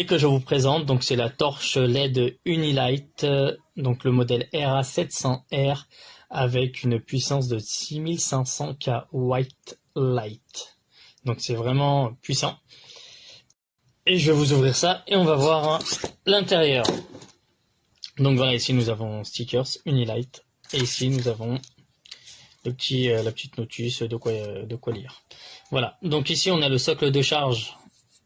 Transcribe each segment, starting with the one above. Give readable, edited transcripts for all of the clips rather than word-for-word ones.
que je vous présente, donc c'est la torche LED Unilight, donc le modèle RA700R avec une puissance de 6500K White Light. Donc c'est vraiment puissant. Et je vais vous ouvrir ça et on va voir l'intérieur. Donc voilà, ici nous avons stickers Unilight et ici nous avons la petite notice de quoi lire. Voilà, donc ici on a le socle de charge,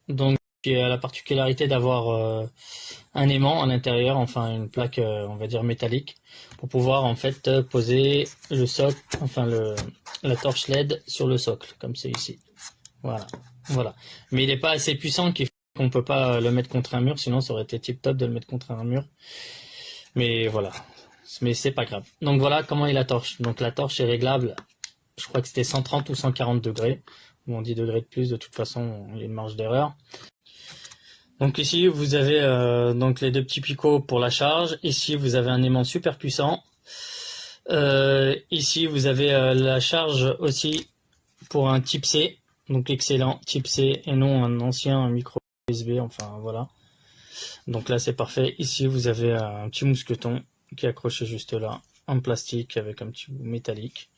donc qui a la particularité d'avoir un aimant à l'intérieur, enfin une plaque on va dire métallique, pour pouvoir en fait poser le socle, enfin la torche LED sur le socle, comme c'est ici. Voilà. Mais il n'est pas assez puissant qu'on peut pas le mettre contre un mur, sinon ça aurait été tip top de le mettre contre un mur. Mais voilà. Mais c'est pas grave. Donc voilà comment est la torche. Donc la torche est réglable. Je crois que c'était 130 ou 140 degrés. Bon, 10 degrés de plus, de toute façon, il y a une marge d'erreur. Donc ici, vous avez donc les deux petits picots pour la charge. Ici, vous avez un aimant super puissant. Ici, vous avez la charge aussi pour un type C. Donc excellent, type C et non un ancien micro USB. Enfin, voilà. Donc là, c'est parfait. Ici, vous avez un petit mousqueton qui est accroché juste là, en plastique avec un petit bout métallique.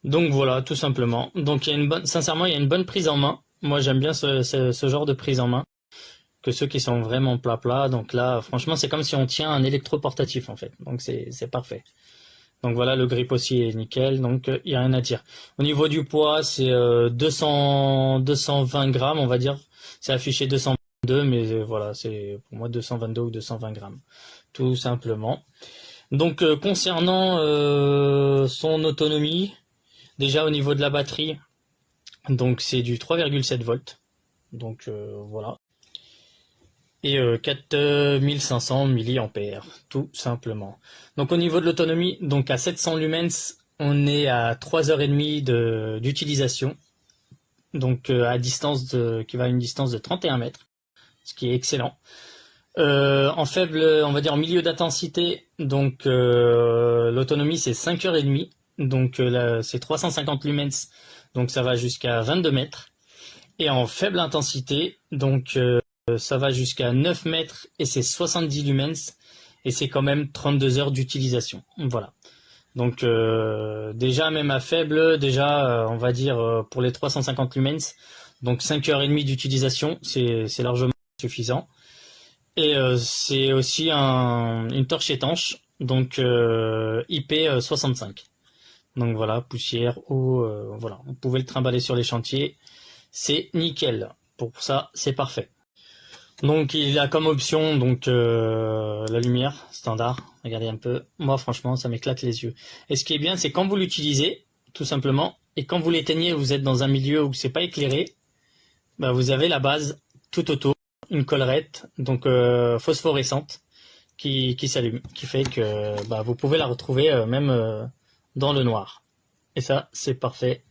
Donc voilà, tout simplement. Donc sincèrement, il y a une bonne prise en main. Moi, j'aime bien ce genre de prise en main que ceux qui sont vraiment plat. Donc là, franchement, c'est comme si on tient un électroportatif en fait. Donc c'est parfait. Donc voilà, le grip aussi est nickel. Donc il n'y a rien à dire. Au niveau du poids, c'est 220 grammes, on va dire. C'est affiché 222, mais voilà, c'est pour moi 222 ou 220 grammes, tout simplement. Donc concernant son autonomie, déjà au niveau de la batterie, donc c'est du 3,7 volts. Donc voilà. Et 4500 milliampères, tout simplement. Donc au niveau de l'autonomie, donc à 700 lumens, on est à 3h30 d'utilisation. Donc à distance qui va à une distance de 31 mètres, ce qui est excellent. En faible, on va dire en milieu d'intensité, donc l'autonomie c'est 5h30, donc là c'est 350 lumens, donc ça va jusqu'à 22 mètres. Et en faible intensité, donc ça va jusqu'à 9 mètres et c'est 70 lumens et c'est quand même 32 heures d'utilisation. Voilà. Donc déjà même à faible, on va dire pour les 350 lumens, donc 5h30 d'utilisation, c'est largement suffisant. Et c'est aussi une torche étanche, donc IP65. Donc voilà, poussière, eau, voilà, vous pouvez le trimballer sur les chantiers, c'est nickel. Pour ça, c'est parfait. Donc il a comme option donc la lumière standard. Regardez un peu. Moi franchement, ça m'éclate les yeux. Et ce qui est bien, c'est quand vous l'utilisez, tout simplement, et quand vous l'éteignez, vous êtes dans un milieu où c'est pas éclairé, bah, vous avez la base tout autour, une collerette donc phosphorescente qui s'allume, qui fait que bah, vous pouvez la retrouver même dans le noir. Et ça, c'est parfait.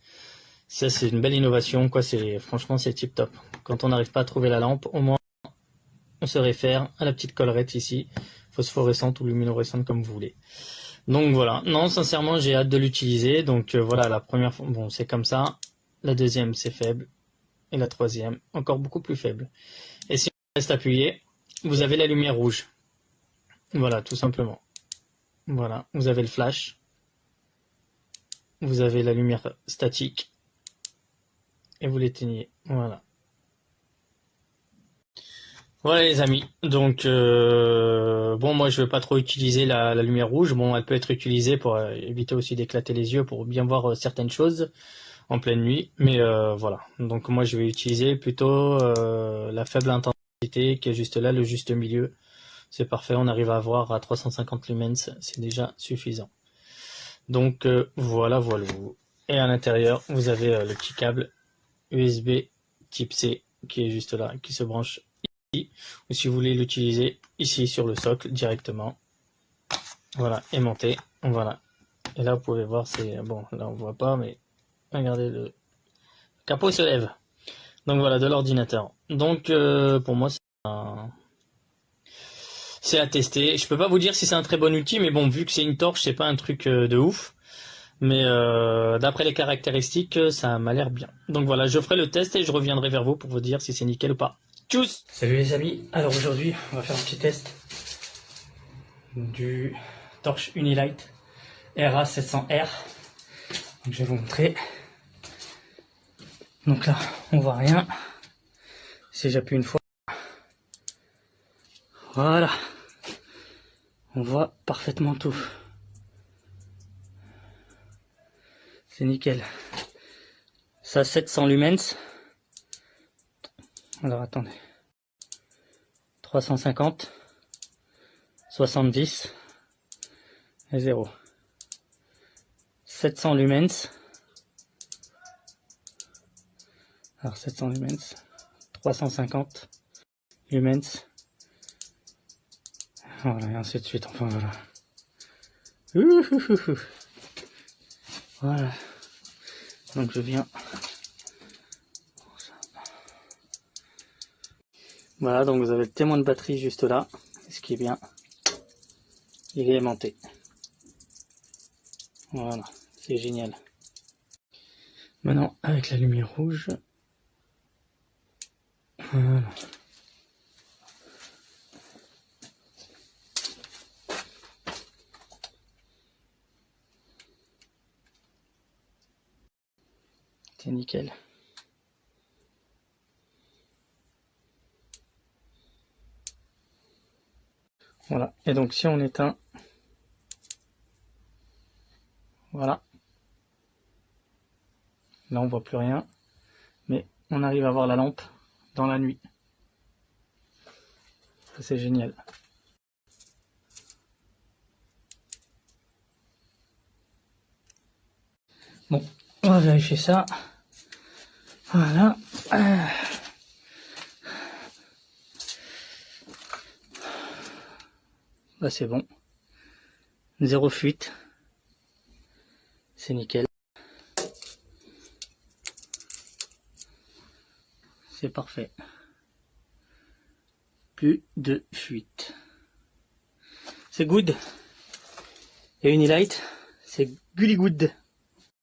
Ça, c'est une belle innovation, quoi. Franchement, c'est tip top. Quand on n'arrive pas à trouver la lampe, au moins, on se réfère à la petite collerette ici, phosphorescente ou luminescente comme vous voulez. Donc voilà. Non, sincèrement, j'ai hâte de l'utiliser. Donc voilà, la première fois, bon, c'est comme ça. La deuxième, c'est faible. Et la troisième, encore beaucoup plus faible. Et si on reste appuyé, vous avez la lumière rouge. Voilà, tout simplement. Voilà, vous avez le flash. Vous avez la lumière statique. Et vous l'éteignez. Voilà. Voilà les amis, donc bon moi je vais pas trop utiliser la lumière rouge, bon elle peut être utilisée pour éviter aussi d'éclater les yeux pour bien voir certaines choses en pleine nuit, mais voilà, donc moi je vais utiliser plutôt la faible intensité qui est juste là, le juste milieu, c'est parfait, on arrive à voir à 350 lumens, c'est déjà suffisant. Donc voilà. Et à l'intérieur vous avez le petit câble USB type C qui est juste là, qui se branche ou si vous voulez l'utiliser ici sur le socle directement, voilà, aimanté, voilà, et là vous pouvez voir, c'est bon, là on voit pas, mais regardez, le capot se lève, donc voilà, de l'ordinateur. Donc pour moi c'est à tester. Je peux pas vous dire si c'est un très bon outil, mais bon, vu que c'est une torche, c'est pas un truc de ouf, mais d'après les caractéristiques, ça m'a l'air bien. Donc voilà, je ferai le test et je reviendrai vers vous pour vous dire si c'est nickel ou pas. Tchuss! Salut les amis, alors aujourd'hui on va faire un petit test du torche Unilight RA700R. Donc je vais vous montrer. Donc là on voit rien. Si j'appuie une fois, voilà, on voit parfaitement tout. C'est nickel. Ça 700 lumens. Alors attendez. 350, 70 et 0. 700 lumens. Alors 700 lumens, 350 lumens. Voilà, et ainsi de suite. Enfin voilà. Voilà. Donc je viens. Voilà, donc vous avez le témoin de batterie juste là. Ce qui est bien, il est aimanté. Voilà, c'est génial. Maintenant, avec la lumière rouge. Voilà. C'est nickel. Voilà, et donc si on éteint, voilà, là on voit plus rien, mais on arrive à voir la lampe dans la nuit. Ça c'est génial. Bon, on va vérifier ça. Voilà. Là c'est bon. Zéro fuite. C'est nickel. C'est parfait. Plus de fuite. C'est good. Et Unilight, c'est gully good.